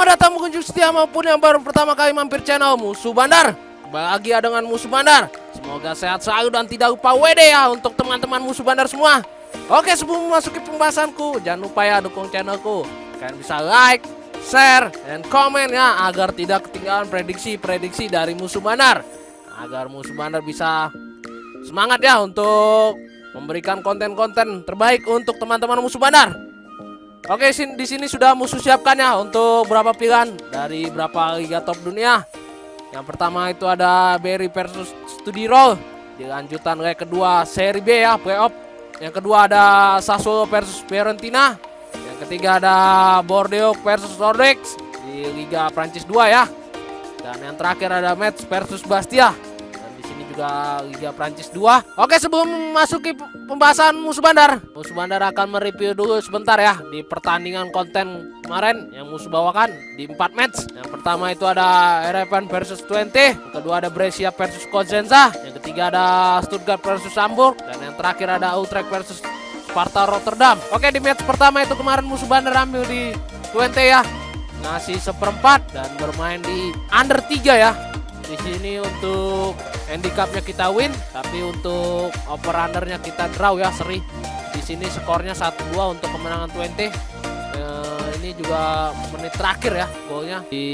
Selamat datang pengunjung setia maupun yang baru pertama kali mampir channel Musuh Bandar. Bahagia dengan Musuh Bandar. Semoga sehat selalu dan tidak lupa WD ya untuk teman-teman Musuh Bandar semua. Oke, sebelum memasuki pembahasanku, jangan lupa ya dukung channelku. Kalian bisa like, share, dan komen ya agar tidak ketinggalan prediksi-prediksi dari Musuh Bandar. Agar Musuh Bandar bisa semangat ya untuk memberikan konten-konten terbaik untuk teman-teman Musuh Bandar. Oke, di sini sudah musuh siapkan ya untuk berapa pilihan dari berapa liga top dunia. Yang pertama itu ada Berry versus Studi Roll. Di lanjutan leg kedua seri B ya, playoff. Yang kedua ada Sassuolo versus Fiorentina. Yang ketiga ada Bordeaux versus Bordeaux di Liga Prancis 2 ya. Dan yang terakhir ada Metz versus Bastia. Juga Liga Prancis 2. Oke, sebelum memasuki pembahasan Musuh Bandar akan mereview dulu sebentar ya di pertandingan konten kemarin yang Musuh bawakan di 4 match. Yang pertama itu ada RFN versus 20, yang kedua ada Brescia versus Cosenza, yang ketiga ada Stuttgart versus Hamburg, dan yang terakhir ada Utrecht versus Sparta Rotterdam. Oke, di match pertama itu kemarin Musuh Bandar ambil di 20 ya, ngasih seperempat dan bermain di under 3 ya. Di sini untuk handicapnya kita win, tapi untuk over undernya kita draw ya, seri. Di sini skornya 1-2 untuk kemenangan 20. Ini juga menit terakhir ya golnya di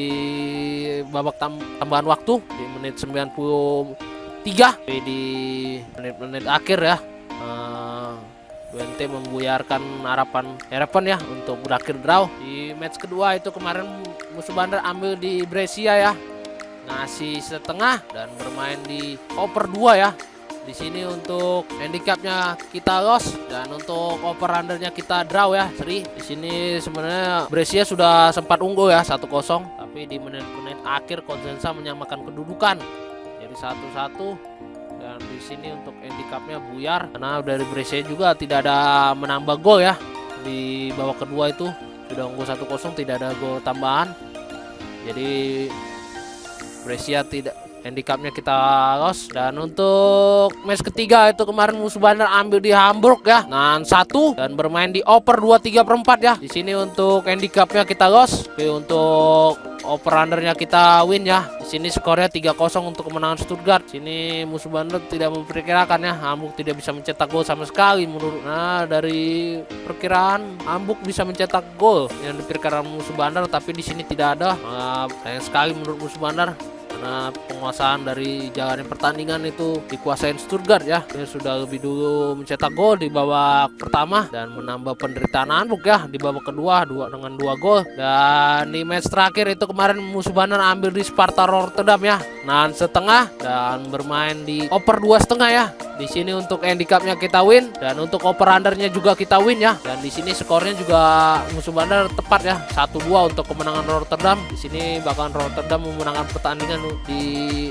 babak tambahan waktu di menit 93. Di menit-menit akhir ya, 20 membuyarkan harapan ya untuk berakhir draw. Di match kedua itu kemarin Musuh Bandar ambil di Brescia ya, ngasih setengah dan bermain di over 2 ya. Di sini untuk handicapnya kita loss dan untuk over undernya kita draw ya, seri. Di sini sebenarnya Brescia sudah sempat unggul ya 1-0, tapi di menit-menit akhir Cosenza menyamakan kedudukan jadi 1-1. Dan di sini untuk handicapnya buyar karena dari Brescia juga tidak ada menambah gol ya. Di babak kedua itu sudah unggul 1-0, tidak ada gol tambahan. Jadi Brescia tidak, handicapnya kita loss. Dan untuk match ketiga itu kemarin Musuh Bandar ambil di Hamburg ya, nan 1 dan bermain di over 2/3/4 ya. Di sini untuk handicapnya kita loss, tapi untuk over undernya kita win ya. Di sini skornya 3-0 untuk kemenangan Stuttgart. Sini Musuh Bandar tidak memperkirakan ya Hamburg tidak bisa mencetak gol sama sekali menurut. Nah, dari perkiraan Hamburg bisa mencetak gol yang diperkirakan Musuh Bandar, tapi di sini tidak ada. Sayang sekali menurut Musuh Bandar karena penguasaan dari jalannya pertandingan itu dikuasain Stuttgart ya. Dia sudah lebih dulu mencetak gol di babak pertama dan menambah penderitaan Hamburg ya di babak kedua dengan 2 gol. Dan di match terakhir itu kemarin Musuh Bandar ambil di Sparta Rotterdam ya, nan setengah dan bermain di over 2,5 ya. Di sini untuk handicapnya kita win dan untuk over undernya juga kita win ya. Dan di sini skornya juga Musuh Bandar tepat ya, 1-2 untuk kemenangan Rotterdam. Di sini bahkan Rotterdam memenangkan pertandingan di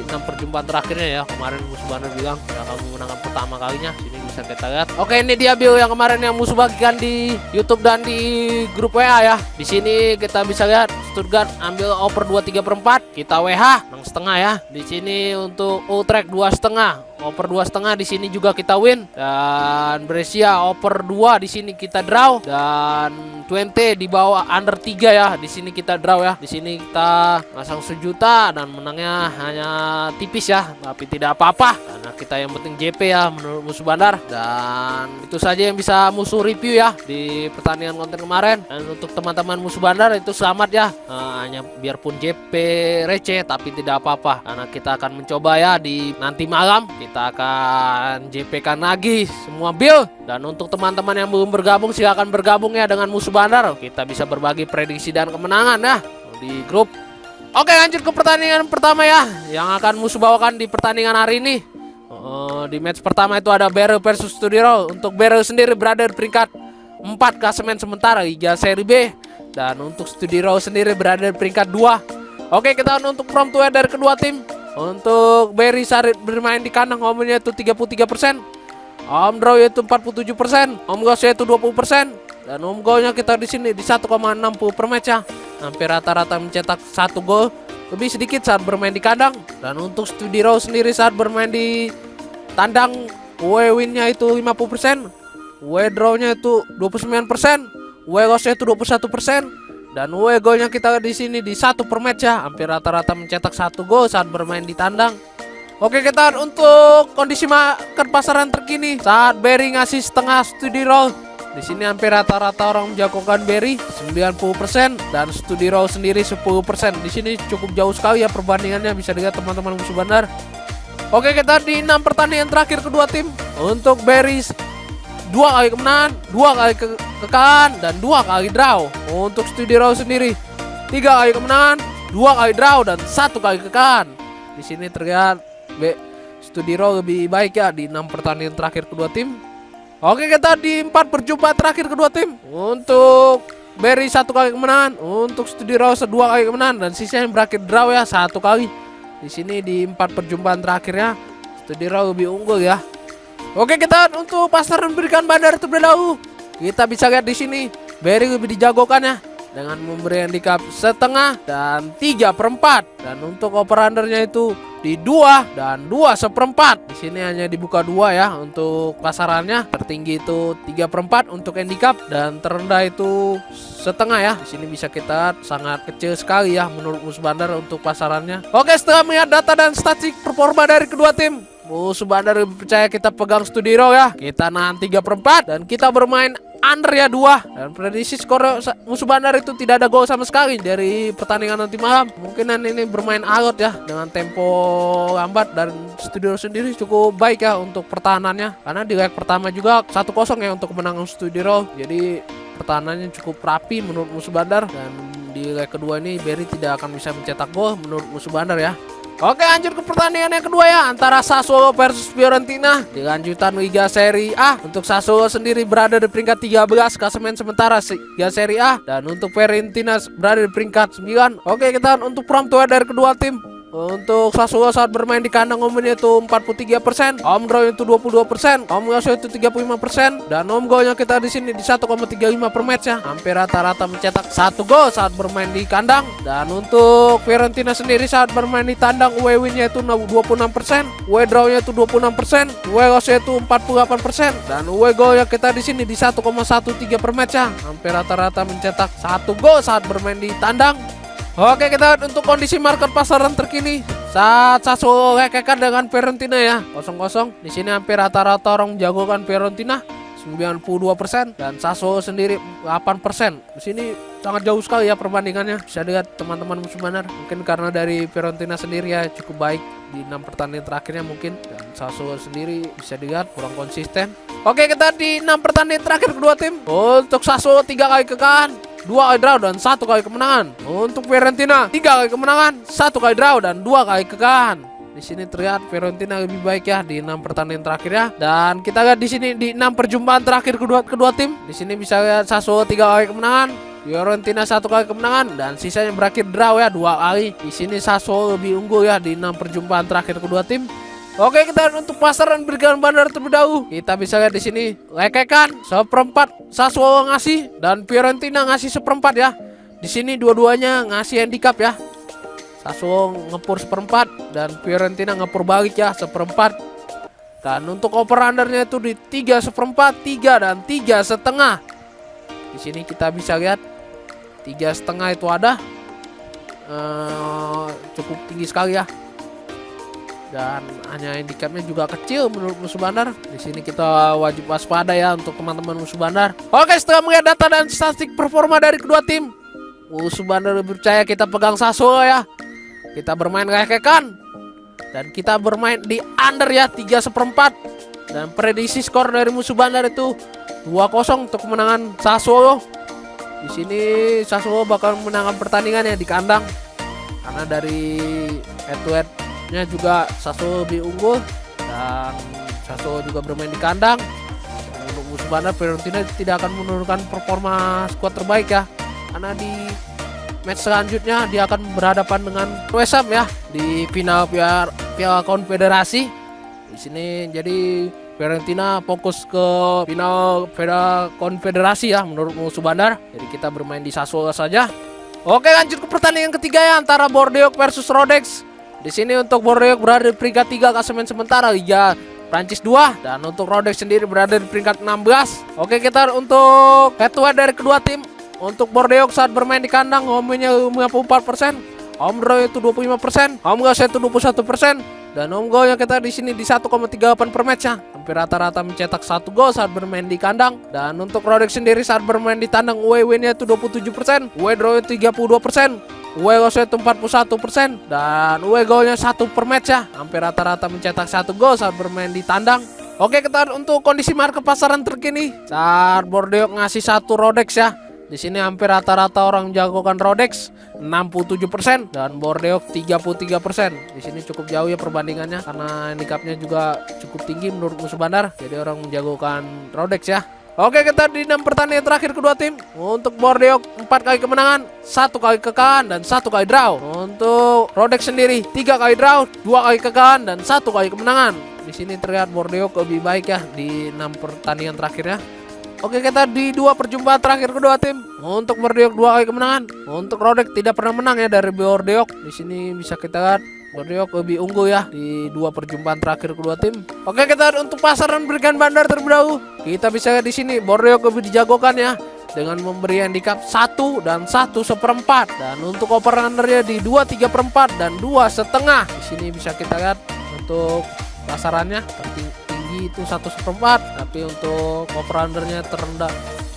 6 perjumpaan terakhirnya ya. Kemarin Musuh Bandar bilang bakal memenangkan pertama kalinya. Sini bisa kita lihat. Oke, ini dia bio yang kemarin yang Musuh bagikan di YouTube dan di grup WA ya. Di sini kita bisa lihat Stuttgart ambil over 2/3/4, kita WH 6,5 ya. Di sini untuk Utrecht 2,5, over 2,5 di sini juga kita win. Dan Brescia over 2 di sini kita draw. Dan 20 di bawah under 3 ya. Di sini kita draw ya. Di sini kita masang 1 juta dan menangnya hanya tipis ya, tapi tidak apa-apa karena kita yang penting JP ya menurut Musuh Bandar. Dan itu saja yang bisa Musuh review ya di pertandingan konten kemarin. Dan untuk teman-teman Musuh Bandar itu selamat ya. Hanya biarpun JP receh tapi tidak apa-apa karena kita akan mencoba ya di nanti malam. Kita akan JP-kan lagi semua build. Dan untuk teman-teman yang belum bergabung silahkan bergabung ya dengan Musuh Bandar. Kita bisa berbagi prediksi dan kemenangan ya di grup. Oke, lanjut ke pertandingan pertama ya yang akan Musuh bawakan di pertandingan hari ini. Di match pertama itu ada Berry versus Studi Roll. Untuk Berry sendiri berada di peringkat 4 klasemen sementara Liga Seri B. Dan untuk Studi Roll sendiri berada di peringkat 2. Oke, kita untuk prompt dari kedua tim. Untuk Berry Sarit bermain di kandang home-nya itu 33%, home draw yaitu 47%, home goal yaitu 20%, dan home goalnya kita di sini di 1,60 per match ya. Hampir rata-rata mencetak 1 gol lebih sedikit saat bermain di kandang. Dan untuk Studi Row sendiri saat bermain di tandang, win-nya itu 50%, draw-nya itu 29%, loss-nya itu 21%, dan golnya kita di sini di 1 per match ya, hampir rata-rata mencetak 1 gol saat bermain di tandang. Oke, kita untuk kondisi market pasaran terkini saat Berry ngasih setengah studi roll. Di sini hampir rata-rata orang menjagokan Berry 90% dan studi roll sendiri 10%. Di sini cukup jauh sekali ya perbandingannya, bisa dilihat teman-teman musuh bandar. Oke, kita di 6 pertandingan terakhir kedua tim. Untuk Berry 2 kali kemenangan, 2 kali kekalahan, dan 2 kali draw. Untuk studi roll sendiri 3 kali kemenangan, 2 kali draw, dan 1 kali kekalahan. Di sini terlihat studi roll lebih baik ya di 6 pertandingan terakhir kedua tim. Oke, kita di 4 perjumpaan terakhir kedua tim. Untuk Berry 1 kali kemenangan, untuk studi roll 2 kali kemenangan, dan sisanya berakhir draw ya 1 kali. Di sini di 4 perjumpaan terakhirnya studi roll lebih unggul ya. Oke, kita untuk pasaran berikan bandar terlebih dahulu. Kita bisa lihat di sini Berry lebih dijagokan ya, dengan memberi handicap setengah dan 3/4. Dan untuk over-undernya itu di 2 dan 2/4. Di sini hanya dibuka 2 ya untuk pasarannya. Tertinggi itu 3/4 untuk handicap dan terendah itu setengah ya. Di sini bisa kita sangat kecil sekali ya menurut musuh bandar untuk pasarannya. Oke, setelah melihat data dan statistik performa dari kedua tim, musuh bandar lebih percaya kita pegang studi roll ya. Kita nahan 3/4 dan kita bermain under ya 2. Dan prediksi skor musuh bandar itu tidak ada gol sama sekali dari pertandingan nanti malam. Mungkinan ini bermain alot ya dengan tempo lambat, dan Studio sendiri cukup baik ya untuk pertahanannya, karena di leg pertama juga 1-0 ya untuk kemenangan Studio. Jadi pertahanannya cukup rapi menurut musuh bandar, dan di leg kedua ini Berry tidak akan bisa mencetak gol menurut musuh bandar ya. Oke, lanjut ke pertandingan yang kedua ya, antara Sassuolo versus Fiorentina di lanjutan Liga Serie A. Untuk Sassuolo sendiri berada di peringkat 13 klasemen sementara Liga Serie A, dan untuk Fiorentina berada di peringkat 9. Oke, kita untuk promptuan dari kedua tim. Untuk Sassuolo saat bermain di kandang home-nya itu 43%, home draw itu 22%, home loss itu 35%, dan home goalnya kita di sini di 1,35 per match ya. Hampir rata-rata mencetak 1 gol saat bermain di kandang. Dan untuk Fiorentina sendiri saat bermain di tandang, away win-nya itu 26%, away draw-nya itu 26%, away loss-nya itu 48%, dan away goalnya kita di sini di 1,13 per match ya. Hampir rata-rata mencetak 1 gol saat bermain di tandang. Oke, kita lihat untuk kondisi market pasaran terkini saat Sassuolo lekekan dengan Fiorentina ya 0-0. Di sini hampir rata-rata orang menjagokan Fiorentina 92% dan Sassuolo sendiri 8%. Di sini sangat jauh sekali ya perbandingannya. Bisa dilihat teman-teman musuh bandar. Mungkin karena dari Fiorentina sendiri ya cukup baik di 6 pertandingan terakhirnya mungkin, dan Sassuolo sendiri bisa dilihat kurang konsisten. Oke, kita di 6 pertandingan terakhir kedua tim. Untuk Sassuolo 3 kali kekalahan, 2 kali draw, dan 1 kali kemenangan. Untuk Fiorentina 3 kali kemenangan, 1 kali draw, dan 2 kali kekalahan. Di sini terlihat Fiorentina lebih baik ya di 6 pertandingan terakhirnya. Dan kita lihat di sini di 6 perjumpaan terakhir kedua tim. Di sini bisa lihat Sassuolo 3 kali kemenangan, Fiorentina 1 kali kemenangan, dan sisanya berakhir draw ya 2 kali. Di sini Sassuolo lebih unggul ya di 6 perjumpaan terakhir kedua tim. Oke, kita untuk pasaran berikan bandar terlebih dahulu. Kita bisa lihat di sini lekekan 1/4 Sassuolo ngasih, dan Fiorentina ngasih 1/4 ya. Di sini dua-duanya ngasih handicap ya. Sassuolo ngepur 1/4 dan Fiorentina ngepur balik ya 1/4. Dan untuk over undernya itu di 3/4, 3 dan 3,5. Di sini kita bisa lihat 3,5 itu ada, cukup tinggi sekali ya. Dan hanya handicapnya juga kecil menurut musuh bandar. Di sini kita wajib waspada ya untuk teman-teman musuh bandar. Oke, setelah melihat data dan statistik performa dari kedua tim, musuh bandar lebih percaya kita pegang Sassuolo ya. Kita bermain lekekan dan kita bermain di under ya 3/4. Dan prediksi skor dari musuh bandar itu 2-0 untuk kemenangan Sassuolo. Di sini Sassuolo bakal menangkan pertandingan ya di kandang, karena dari head to head juga Sassuolo lebih unggul, dan Sassuolo juga bermain di kandang. Untuk musuh bandar Fiorentina tidak akan menurunkan performa skuad terbaik ya, karena di match selanjutnya dia akan berhadapan dengan West Ham ya di final Piala Konfederasi. Di sini jadi Fiorentina fokus ke final Piala Konfederasi ya menurut musuh bandar. Jadi kita bermain di Sassuolo saja. Oke, lanjut ke pertandingan ketiga ya, antara Bordeaux versus Rodez. Di sini untuk Bordeaux berada di peringkat 3 klasemen sementara Liga Prancis 2, dan untuk Rodez sendiri berada di peringkat 16. Oke, kita untuk head to head dari kedua tim. untuk Bordeaux saat bermain di kandang home-nya 54%, home draw itu 25%, home goal itu 21%, dan home goalnya kita di sini di 1,38 per match ya. Hampir rata-rata mencetak 1 gol saat bermain di kandang. Dan untuk Rodek sendiri saat bermain di tandang away win-nya itu 27%, away draw itu 32%, away goal itu 41%, dan away goalnya 1 per match ya. Hampir rata-rata mencetak 1 gol saat bermain di tandang. Oke, kita untuk kondisi market pasaran terkini saat Bordeaux ngasih 1 Rodex ya. Di sini hampir rata-rata orang menjagokan Rodex 67% dan Bordeaux 33%. Di sini cukup jauh ya perbandingannya karena handicapnya juga cukup tinggi menurut musuh bandar. Jadi orang menjagokan Rodex ya. Oke, kita di 6 pertandingan terakhir kedua tim. Untuk Bordeaux 4 kali kemenangan, 1 kali kekalahan dan 1 kali draw. Untuk Rodex sendiri 3 kali draw, 2 kali kekalahan dan 1 kali kemenangan. Di sini terlihat Bordeaux lebih baik ya di 6 pertandingan terakhirnya. Oke, kita di 2 perjumpaan terakhir kedua tim. Untuk Bordeaux 2 kali kemenangan. Untuk Rodek tidak pernah menang ya dari Bordeaux. Di sini bisa kita lihat Bordeaux lebih unggul ya di 2 perjumpaan terakhir kedua tim. Oke, kita untuk pasaran berikan bandar terlebih dahulu. Kita bisa lihat di sini Bordeaux lebih dijagokan ya dengan memberi handicap 1 dan 1/4. Dan untuk over undernya di 2/3/4 dan 2,5. Di sini bisa kita lihat untuk pasarannya tertinggi itu 1/4, tapi untuk over undernya terendah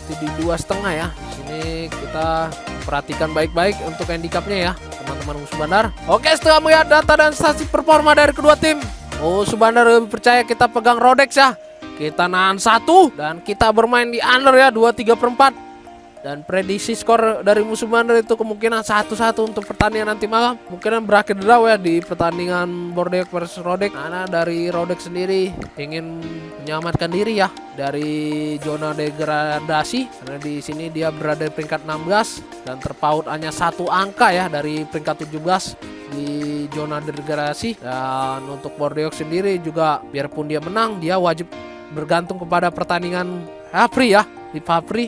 itu di 2,5 ya. Di sini kita perhatikan baik-baik untuk handicapnya ya teman-teman musuh bandar. Oke, setelah melihat data dan statistik performa dari kedua tim, musuh bandar lebih percaya kita pegang Rodex ya. Kita nahan 1 dan kita bermain di under ya 2/3/4. Dan prediksi skor dari musuh bandar itu kemungkinan 1-1 untuk pertandingan nanti malam. Mungkin berakhir draw ya di pertandingan Bordeaux versus Rodek. Karena dari Rodek sendiri ingin menyelamatkan diri ya dari zona degradasi. Karena di sini dia berada di peringkat 16 dan terpaut hanya 1 angka ya dari peringkat 17 di zona degradasi. Dan untuk Bordeaux sendiri juga biarpun dia menang, dia wajib bergantung kepada pertandingan April ya. Di Papri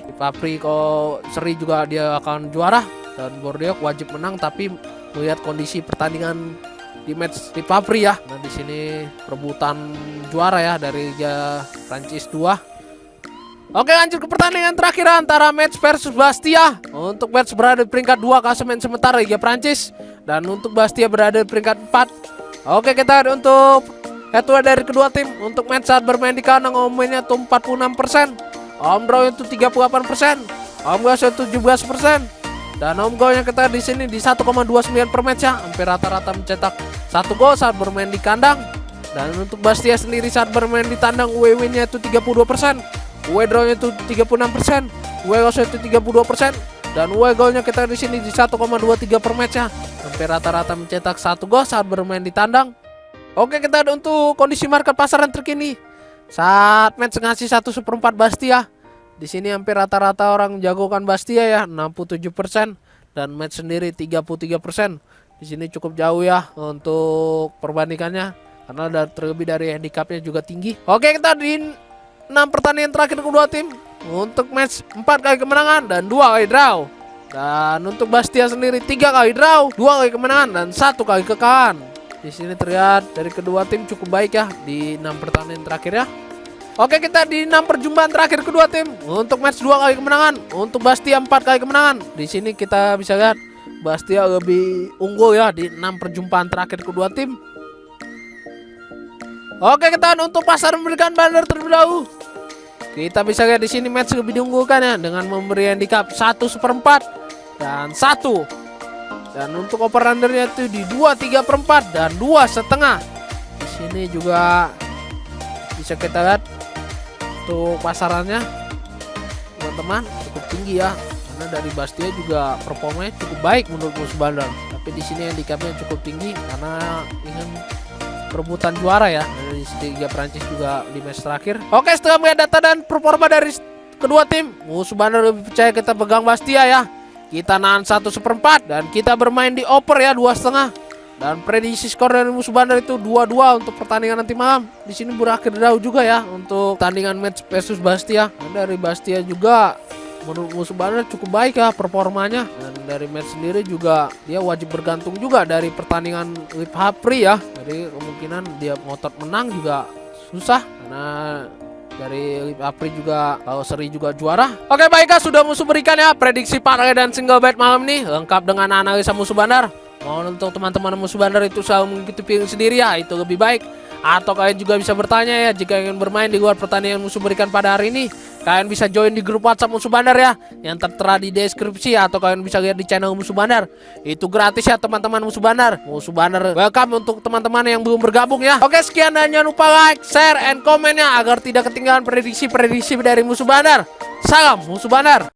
kalau seri juga dia akan juara dan Bordeaux wajib menang, tapi melihat kondisi pertandingan di match di Papri ya. Nah, di sini perebutan juara ya dari Liga Prancis 2. Oke, lanjut ke pertandingan terakhir antara Metz versus Bastia. Untuk Metz berada di peringkat 2 klasemen sementara Liga Prancis dan untuk Bastia berada di peringkat 4. Oke, kita lihat untuk head to head dari kedua tim. Untuk Metz saat bermain di kandang home-nya itu 46%. Home draw itu 38%, home goal itu 17%, dan home goalnya kita di sini di 1,29 per match ya. Hampir rata-rata mencetak 1 gol saat bermain di kandang. Dan untuk Bastia sendiri saat bermain di tandang away win-nya itu 32%, away draw-nya itu 36%, away goal itu 32%, dan away goalnya kita di sini di 1,23 per match ya. Hampir rata-rata mencetak 1 gol saat bermain di tandang. Oke, kita ada untuk kondisi market pasaran terkini. Saat match ngasih 1/4 Bastia. Di sini hampir rata-rata orang menjagokan Bastia ya 67% dan match sendiri 33%. Di sini cukup jauh ya untuk perbandingannya karena terlebih dari handicapnya juga tinggi. Oke, kita di 6 pertandingan terakhir kedua tim. Untuk match 4 kali kemenangan dan 2 kali draw. Dan untuk Bastia sendiri 3 kali draw, 2 kali kemenangan dan 1 kali kekalahan. Di sini terlihat dari kedua tim cukup baik ya di 6 pertandingan terakhir ya. Oke, kita di 6 perjumpaan terakhir kedua tim. Untuk match 2 kali kemenangan, untuk Bastia 4 kali kemenangan. Di sini kita bisa lihat Bastia lebih unggul ya di 6 perjumpaan terakhir kedua tim. Oke, kita untuk pasar memberikan bandar terlebih dahulu. Kita bisa lihat di sini match lebih diunggulkan ya dengan memberi handicap 1/4 dan 1. Dan untuk over undernya itu di 2/3/4 dan 2,5. Di sini juga bisa kita lihat untuk pasarannya teman-teman cukup tinggi ya. Karena dari Bastia juga performanya cukup baik menurut musuh bandar. Tapi di sini handicapnya cukup tinggi karena ingin perebutan juara ya dari Liga Prancis juga di match terakhir. Oke, setelah melihat data dan performa dari kedua tim, musuh bandar lebih percaya kita pegang Bastia ya. Kita nahan 1/4 dan kita bermain di over ya 2,5. Dan prediksi skor dari musuh bandar itu 2-2 untuk pertandingan nanti malam. Di sini berakhir draw juga ya untuk tandingan match versus Bastia. Dan dari Bastia juga menurut musuh bandar cukup baik ya performanya. Dan dari match sendiri juga dia wajib bergantung juga dari pertandingan Live Hapri ya. Jadi kemungkinan dia ngotot menang juga susah karena Dari April juga Seri juga juara. Oke baiklah, sudah musuh berikan ya prediksi partai dan single bet malam ini lengkap dengan analisa musuh bandar. Mohon untuk teman-teman musuh bandar itu selalu mengikuti pilih sendiri ya, itu lebih baik. Atau kalian juga bisa bertanya ya, jika ingin bermain di luar pertandingan musuh berikan pada hari ini, kalian bisa join di grup WhatsApp musuh bandar ya, yang tertera di deskripsi, atau kalian bisa lihat di channel musuh bandar. Itu gratis ya teman-teman musuh bandar. Musuh bandar welcome untuk teman-teman yang belum bergabung ya. Oke sekian, dan jangan lupa like, share, and komen ya, agar tidak ketinggalan prediksi-prediksi dari musuh bandar. Salam musuh bandar.